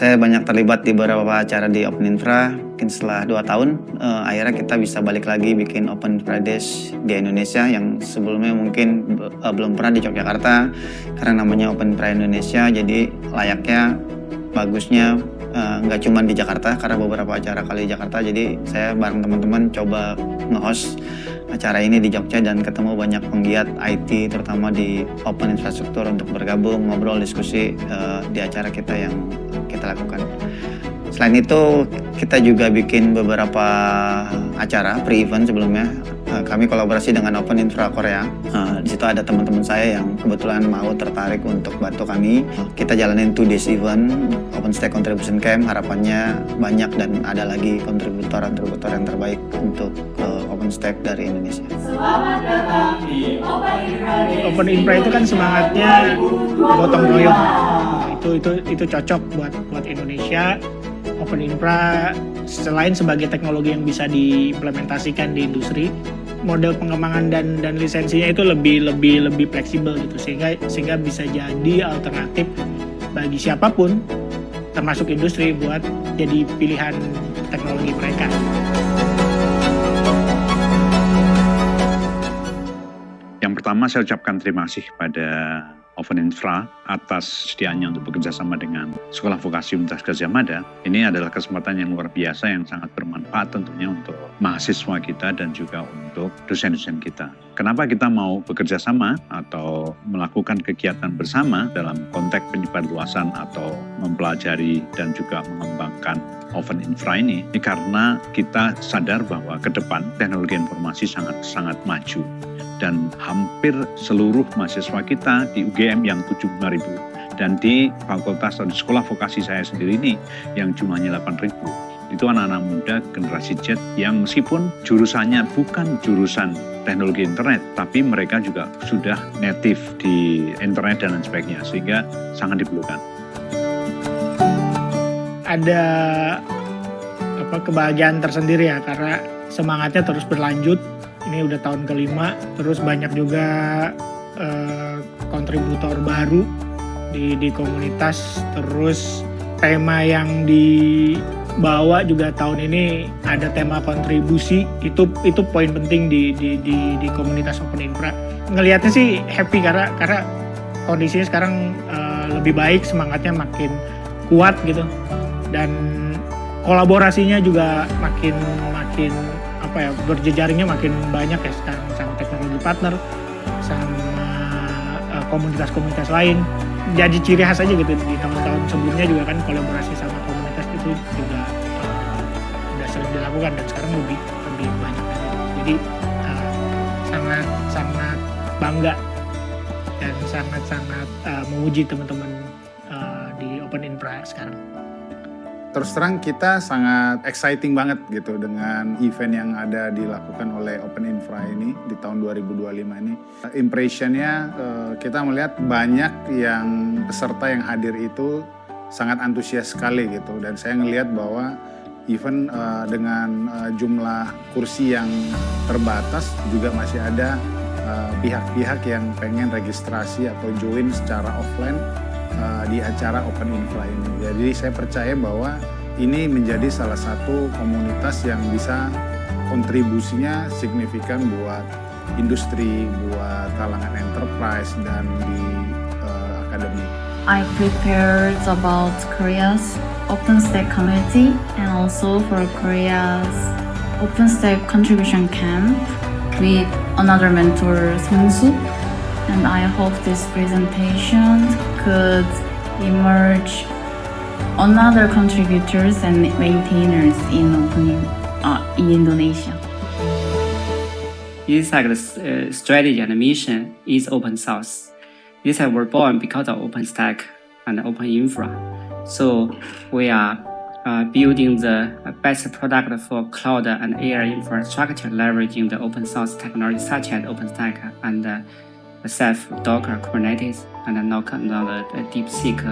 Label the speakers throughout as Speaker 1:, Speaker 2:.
Speaker 1: saya banyak terlibat di beberapa acara di Open Infra. Mungkin setelah 2 tahun, akhirnya kita bisa balik lagi bikin Open Infra Days di Indonesia yang sebelumnya mungkin belum pernah di Yogyakarta. Karena namanya Open Infra Indonesia, jadi layaknya, bagusnya nggak cuma di Jakarta, karena beberapa acara kali di Jakarta. Jadi saya bareng teman-teman coba nge-host acara ini di Jogja dan ketemu banyak penggiat IT terutama di open infrastruktur untuk bergabung, ngobrol, diskusi di acara kita yang kita lakukan. Selain itu kita juga bikin beberapa acara pre-event sebelumnya. Kami kolaborasi dengan Open Infra Korea. Di situ ada teman-teman saya yang kebetulan mau tertarik untuk bantu kami. Kita jalanin 2 days event OpenStack Contribution Camp. Harapannya banyak dan ada lagi kontributor yang terbaik untuk OpenStack dari Indonesia.
Speaker 2: Selamat datang di Open Infra Days.
Speaker 3: Open Infra itu kan semangatnya gotong royong. Itu cocok buat Indonesia. Open Infra selain sebagai teknologi yang bisa diimplementasikan di industri, model pengembangan dan lisensinya itu lebih fleksibel gitu, sehingga bisa jadi alternatif bagi siapapun termasuk industri buat jadi pilihan teknologi mereka.
Speaker 4: Yang pertama saya ucapkan terima kasih kepada Open Infra atas sediaannya untuk bekerja sama dengan Sekolah Vokasi Universitas Gadjah Mada. Ini adalah kesempatan yang luar biasa yang sangat bermanfaat tentunya untuk mahasiswa kita dan juga untuk dosen-dosen kita. Kenapa kita mau bekerja sama atau melakukan kegiatan bersama dalam konteks penyebarluasan atau mempelajari dan juga mengembangkan Open Infra ini karena kita sadar bahwa ke depan teknologi informasi sangat maju. Dan hampir seluruh mahasiswa kita di UGM yang 75.000 dan di fakultas atau di sekolah vokasi saya sendiri ini yang jumlahnya 8.000. Itu anak-anak muda generasi Z yang meskipun jurusannya bukan jurusan teknologi internet, tapi mereka juga sudah native di internet dan lain sebagainya, sehingga sangat diperlukan.
Speaker 3: Ada kebahagiaan tersendiri ya, karena semangatnya terus berlanjut. Ini udah tahun ke-5, terus banyak juga kontributor baru di komunitas. Terus tema yang dibawa juga tahun ini ada tema kontribusi. Itu poin penting di komunitas Open Infra. Ngelihatnya sih happy karena kondisinya sekarang lebih baik, semangatnya makin kuat gitu, dan kolaborasinya juga makin berjejaringnya makin banyak ya sekarang sama teknologi partner, sama komunitas-komunitas lain. Jadi ciri khas aja gitu, di tahun-tahun sebelumnya juga kan kolaborasi sama komunitas itu juga udah sering dilakukan dan sekarang lebih banyak lagi. Jadi sangat bangga dan sangat memuji teman-teman di Open Infra sekarang.
Speaker 5: Terus terang kita sangat exciting banget gitu dengan event yang ada dilakukan oleh Open Infra ini di tahun 2025 ini. Impressionnya kita melihat banyak yang peserta yang hadir itu sangat antusias sekali gitu. Dan saya ngelihat bahwa even dengan jumlah kursi yang terbatas juga masih ada pihak-pihak yang pengen registrasi atau join secara offline di acara Open Infra ini. Jadi saya percaya bahwa ini menjadi salah satu komunitas yang bisa kontribusinya signifikan buat industri, buat kalangan enterprise dan di akademik.
Speaker 6: I prepared about Korea's OpenStack community and also for Korea's OpenStack contribution camp with another mentor, Song-soo. And I hope this presentation could emerge another contributors and maintainers in Indonesia.
Speaker 7: EDSAC's strategy and mission is open source. EDSAC were born because of OpenStack and Open Infra. So we are building the best product for cloud and AI infrastructure, leveraging the open source technology such as OpenStack and Ceph, Docker, Kubernetes, and now the DeepSeek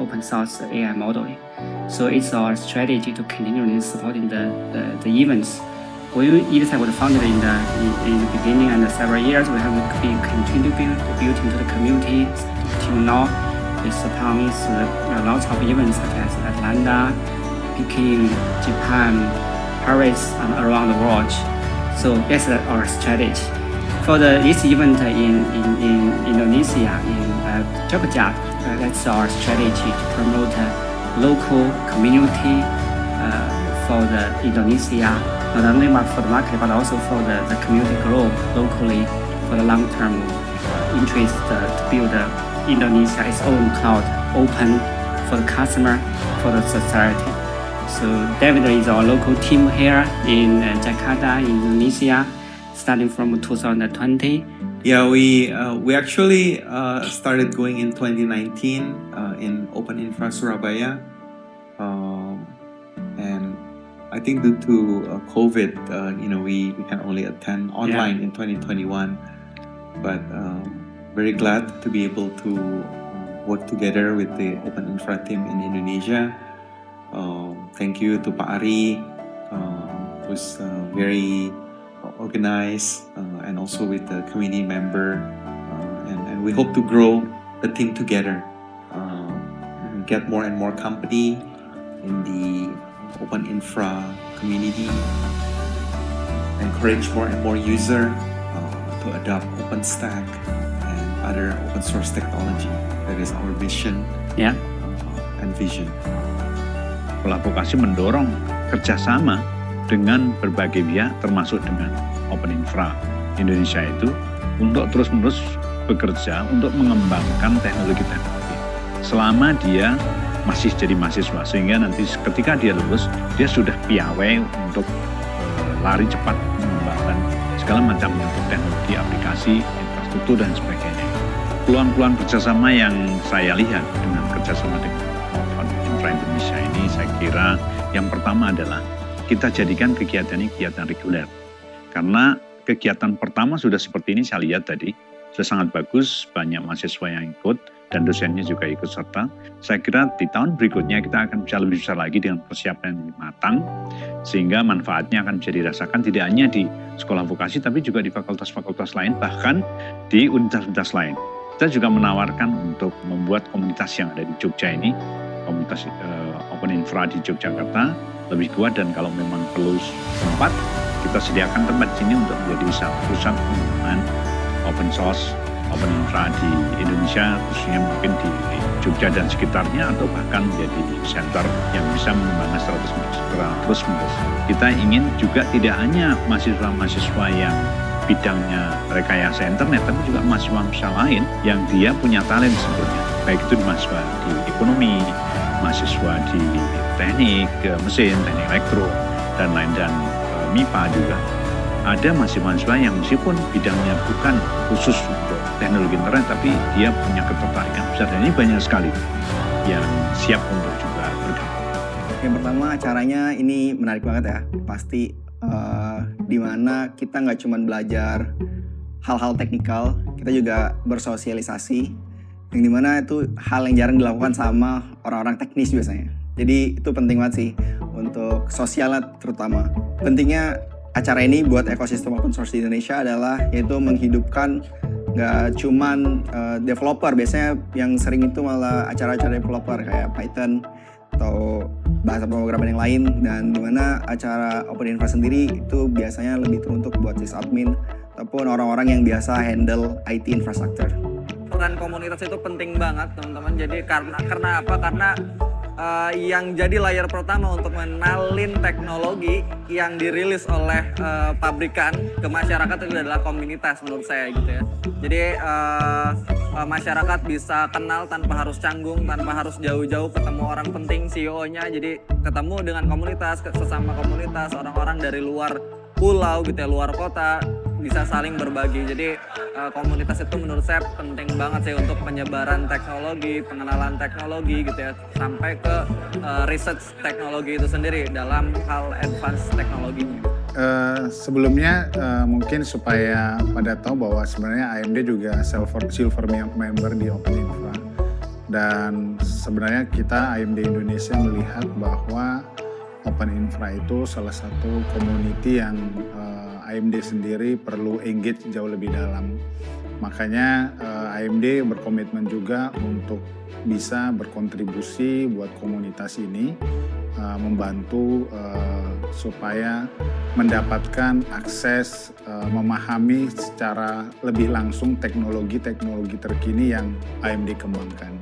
Speaker 7: open source AI modeling. So it's our strategy to continue supporting the events. When EDSAC was founded in the beginning and several years, we have been continuing to build into the community till now. It sponsors lots of events such as Atlanta, Peking, Japan, Paris, and around the world. So that's our strategy. For this event in Indonesia, in Jogja, that's our strategy to promote local community for the Indonesia, not only for the market but also for the community growth locally for the long-term interest to build Indonesia its own cloud open for the customer, for the society. So David is our local team here in Jakarta, Indonesia, starting from 2020.
Speaker 8: Yeah, we actually started going in 2019 in Open Infra Surabaya, and I think due to COVID, we can only attend online in 2021. But very glad to be able to work together with the Open Infra team in Indonesia. Thank you to Pak Ari, who's very organized, and also with the community member, and we hope to grow the team together, get more and more company in the Open Infra community, encourage more and more user to adopt OpenStack and other open source technology. That is our mission and vision.
Speaker 4: Sekolah Vokasi mendorong kerjasama dengan berbagai pihak termasuk dengan Open Infra Indonesia itu untuk terus-menerus bekerja untuk mengembangkan teknologi-teknologi selama dia masih jadi mahasiswa, sehingga nanti ketika dia lulus dia sudah piawai untuk lari cepat mengembangkan segala macam bentuk teknologi, aplikasi, infrastruktur dan sebagainya. Peluang-peluang kerjasama yang saya lihat dengan kerjasama dengan Open Infra Indonesia ini, saya kira yang pertama adalah kita jadikan kegiatan ini kegiatan reguler. Karena kegiatan pertama sudah seperti ini saya lihat tadi, sudah sangat bagus, banyak mahasiswa yang ikut, dan dosennya juga ikut serta. Saya kira di tahun berikutnya kita akan bisa lebih besar lagi dengan persiapan yang matang, sehingga manfaatnya akan bisa dirasakan tidak hanya di sekolah vokasi, tapi juga di fakultas-fakultas lain, bahkan di universitas lain. Kita juga menawarkan untuk membuat komunitas yang ada di Jogja ini, komunitas Open Infra di Yogyakarta, lebih kuat, dan kalau memang perlu tempat, kita sediakan tempat di sini untuk menjadi pusat pengembangan open source, Open Infra di Indonesia, khususnya mungkin di Jogja dan sekitarnya, atau bahkan menjadi center yang bisa mengembangkan secara terus-menerus. Kita ingin juga tidak hanya mahasiswa-mahasiswa yang bidangnya rekayasa internet, tapi juga mahasiswa lain yang dia punya talent sebetulnya, baik itu di mahasiswa di ekonomi, mahasiswa di teknik mesin, teknik elektro, dan lain, dan MIPA juga. Ada mahasiswa yang meskipun bidangnya bukan khusus untuk teknologi internet, tapi dia punya ketertarikan besar, dan ini banyak sekali yang siap untuk juga bergabung.
Speaker 1: Yang pertama, acaranya ini menarik banget ya. Pasti di mana kita nggak cuma belajar hal-hal teknikal, kita juga bersosialisasi, yang dimana itu hal yang jarang dilakukan sama orang-orang teknis biasanya. Jadi itu penting banget sih untuk sosialnya terutama. Pentingnya acara ini buat ekosistem open source di Indonesia adalah yaitu menghidupkan nggak cuman developer, biasanya yang sering itu malah acara-acara developer kayak Python atau bahasa pemrograman yang lain, dan dimana acara Open Infra sendiri itu biasanya lebih teruntuk buat sysadmin ataupun orang-orang yang biasa handle IT infrastructure.
Speaker 9: Peran komunitas itu penting banget teman-teman. Jadi karena apa? Karena yang jadi layar pertama untuk mengenalin teknologi yang dirilis oleh pabrikan ke masyarakat itu adalah komunitas menurut saya gitu ya. Jadi masyarakat bisa kenal tanpa harus canggung, tanpa harus jauh-jauh ketemu orang penting, CEO-nya. Jadi ketemu dengan komunitas, sesama komunitas, orang-orang dari luar pulau gitu ya, luar kota, bisa saling berbagi. Jadi komunitas itu menurut saya penting banget sih untuk penyebaran teknologi, pengenalan teknologi gitu ya, sampai ke research teknologi itu sendiri dalam hal advance teknologinya.
Speaker 5: Sebelumnya mungkin supaya pada tahu bahwa sebenarnya AMD juga silver member di Open Infra, dan sebenarnya kita AMD Indonesia melihat bahwa Open Infra itu salah satu community yang AMD sendiri perlu engage jauh lebih dalam. Makanya AMD berkomitmen juga untuk bisa berkontribusi buat komunitas ini, membantu supaya mendapatkan akses, memahami secara lebih langsung teknologi-teknologi terkini yang AMD kembangkan.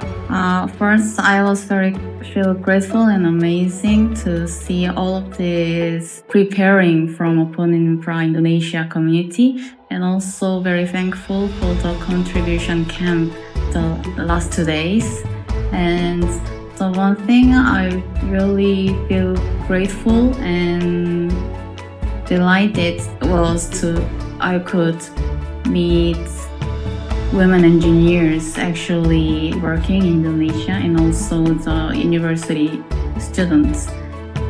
Speaker 6: First, I was feel grateful and amazing to see all of this preparing from Open Infra Indonesia community, and also very thankful for the contribution camp the last 2 days. And the one thing I really feel grateful and delighted was I could meet women engineers actually working in Indonesia, and also the university students.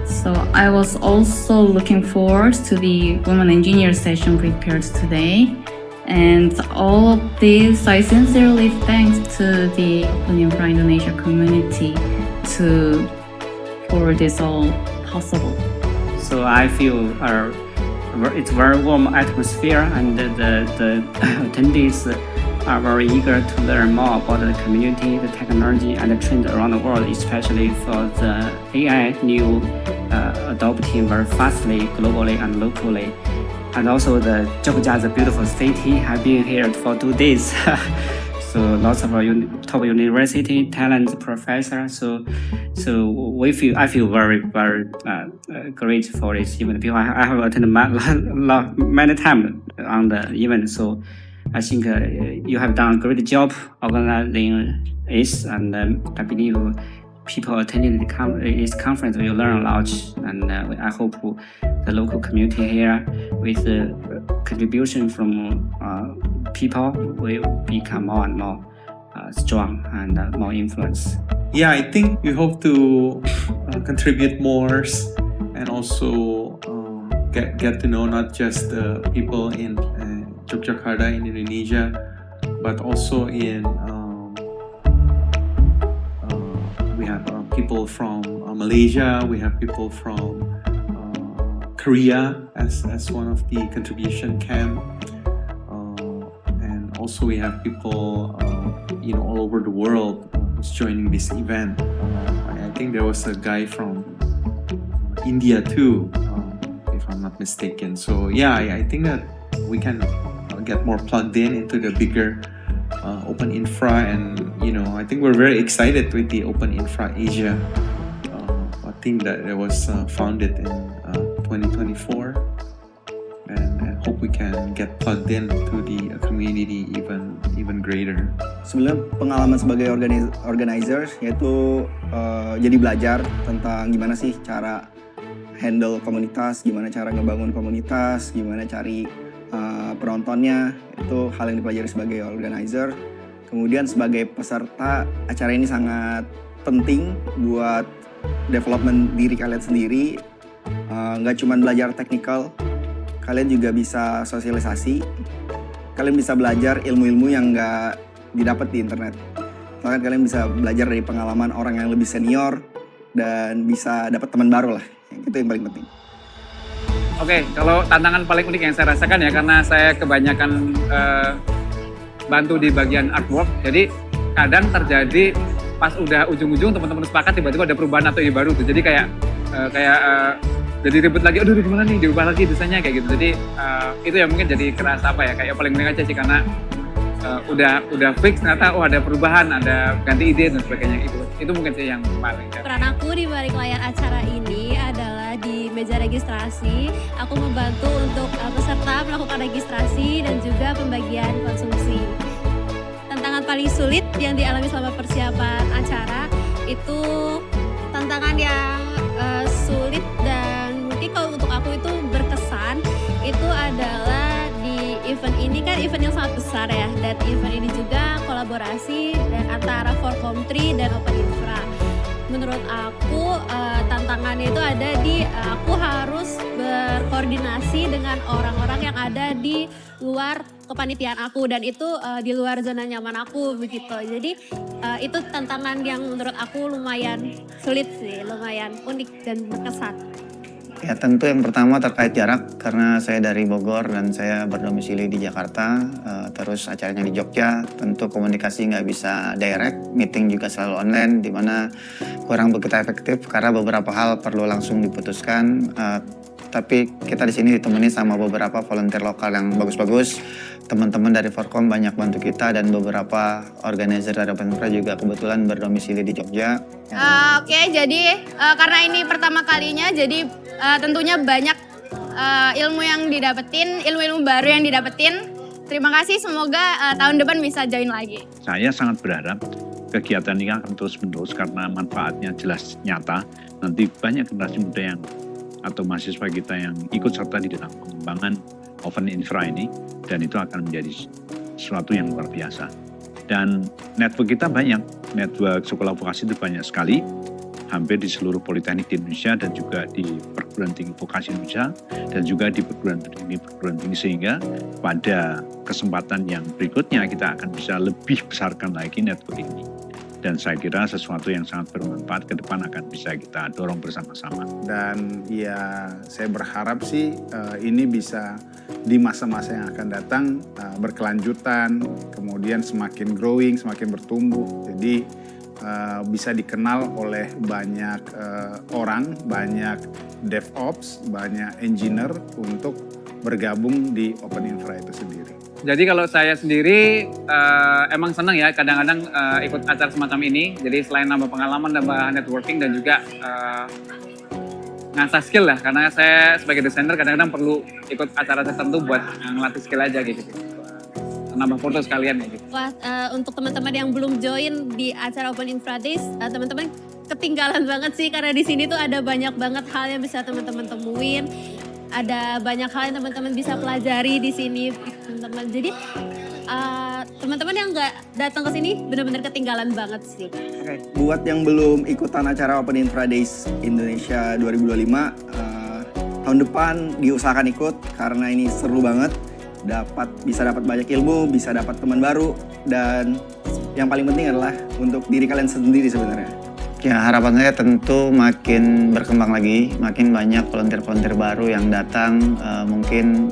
Speaker 6: So I was also looking forward to the women engineer session prepared today. And all of this, I sincerely thank to the Open Infra Indonesia community for this all possible.
Speaker 7: So I feel it's very warm atmosphere, and the attendees are very eager to learn more about the community, the technology, and the trend around the world, especially for the AI new adopting very fastly globally and locally. And also the Jogja is a beautiful city. I've been here for 2 days. So lots of top university talent professors. So I feel very great for this event. Because I have attended many times on the event. So I think you have done a great job organizing this, and I believe people attending this conference will learn a lot. And I hope the local community here, with the contribution from people, will become more and more strong and more influence.
Speaker 8: Yeah, I think we hope to contribute more, and also get to know not just the people in Yogyakarta in Indonesia, but also in we have people from Malaysia, we have people from Korea as one of the contribution camp, and also we have people all over the world who's joining this event. I think there was a guy from India too, if I'm not mistaken. So yeah, I think that we can get more plugged into the bigger Open Infra, and I think we're very excited with the Open Infra Asia. I think that it was founded in 2024, and hope we can get plugged into the community even greater.
Speaker 10: Sebenarnya pengalaman sebagai organizer yaitu jadi belajar tentang gimana sih cara handle komunitas, gimana cara ngebangun komunitas, gimana cari penontonnya. Itu hal yang dipelajari sebagai organizer. Kemudian sebagai peserta, acara ini sangat penting buat development diri kalian sendiri. Nggak cuma belajar teknikal, kalian juga bisa sosialisasi. Kalian bisa belajar ilmu-ilmu yang nggak didapat di internet. Bahkan kalian bisa belajar dari pengalaman orang yang lebih senior dan bisa dapat teman baru lah. Itu yang paling penting.
Speaker 11: Oke, kalau tantangan paling unik yang saya rasakan ya, karena saya kebanyakan bantu di bagian artwork, jadi kadang terjadi pas udah ujung-ujung teman-teman sepakat tiba-tiba ada perubahan atau ide baru tuh, jadi kayak jadi ribet lagi, aduh gimana nih, diubah lagi desainnya kayak gitu. Jadi itu ya mungkin jadi kerasa kayak paling unik aja sih, karena udah fix ternyata ada perubahan, ada ganti ide dan sebagainya. Itu mungkin sih yang paling.
Speaker 12: Peran aku di balik layar acara ini adalah di meja registrasi. Aku membantu untuk peserta melakukan registrasi dan juga pembagian konsumsi. Tantangan paling sulit yang dialami selama persiapan acara itu tantangan yang sulit, dan mungkin kalau untuk aku itu berkesan, itu adalah di event ini kan event yang sangat besar ya, dan event ini juga kolaborasi dan antara Forkom 3 dan Open Infra. Menurut aku tantangannya itu ada di aku harus berkoordinasi dengan orang-orang yang ada di luar kepanitiaan aku, dan itu di luar zona nyaman aku begitu. Jadi itu tantangan yang menurut aku lumayan sulit sih, lumayan unik dan berkesan.
Speaker 1: Ya tentu yang pertama terkait jarak, karena saya dari Bogor dan saya berdomisili di Jakarta, terus acaranya di Jogja, tentu komunikasi nggak bisa direct, meeting juga selalu online, di mana kurang begitu efektif karena beberapa hal perlu langsung diputuskan. Tapi kita di sini ditemani sama beberapa volunteer lokal yang bagus-bagus. Teman-teman dari Forkom banyak bantu kita dan beberapa organizer dari Open Infra juga kebetulan berdomisili di Jogja.
Speaker 13: Oke, jadi karena ini pertama kalinya, jadi tentunya banyak ilmu yang didapetin, ilmu-ilmu baru yang didapetin. Terima kasih, semoga tahun depan bisa join lagi.
Speaker 4: Saya sangat berharap kegiatan ini akan terus-menerus karena manfaatnya jelas nyata. Nanti banyak generasi muda yang atau mahasiswa kita yang ikut serta di dalam pengembangan Open Infra ini, dan itu akan menjadi sesuatu yang luar biasa. Dan network kita banyak, network sekolah vokasi itu banyak sekali, hampir di seluruh politeknik di Indonesia dan juga di perguruan tinggi vokasi Indonesia dan juga di perguruan tinggi, sehingga pada kesempatan yang berikutnya kita akan bisa lebih besarkan lagi network ini. Dan saya kira sesuatu yang sangat bermanfaat ke depan akan bisa kita dorong bersama-sama.
Speaker 5: Dan ya saya berharap sih ini bisa di masa-masa yang akan datang berkelanjutan, kemudian semakin growing, semakin bertumbuh. Jadi bisa dikenal oleh banyak orang, banyak DevOps, banyak engineer untuk bergabung di Open Infra itu sendiri.
Speaker 11: Jadi kalau saya sendiri emang senang ya kadang-kadang ikut acara semacam ini. Jadi selain nambah pengalaman, nambah networking dan juga ngasah skill lah. Karena saya sebagai desainer kadang-kadang perlu ikut acara tertentu buat ngelatih skill aja gitu. Nambah foto sekalian gitu.
Speaker 12: Wah, untuk teman-teman yang belum join di acara Open Infra Days, teman-teman ketinggalan banget sih karena di sini tuh ada banyak banget hal yang bisa teman-teman temuin. Ada banyak hal yang teman-teman bisa pelajari di sini, teman-teman. Jadi teman-teman yang nggak datang ke sini benar-benar ketinggalan banget sih.
Speaker 10: Oke, buat yang belum ikutan acara Open Infra Days Indonesia 2025, tahun depan diusahakan ikut karena ini seru banget. Bisa dapat banyak ilmu, bisa dapat teman baru, dan yang paling penting adalah untuk diri kalian sendiri sebenarnya.
Speaker 1: Ya harapan saya tentu makin berkembang lagi, makin banyak volunteer-volunteer baru yang datang. Mungkin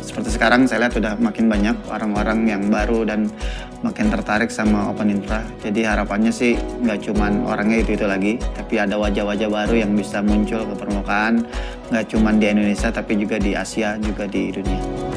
Speaker 1: seperti sekarang saya lihat sudah makin banyak orang-orang yang baru dan makin tertarik sama Open Infra. Jadi harapannya sih nggak cuman orangnya itu lagi, tapi ada wajah-wajah baru yang bisa muncul ke permukaan, nggak cuman di Indonesia tapi juga di Asia, juga di dunia.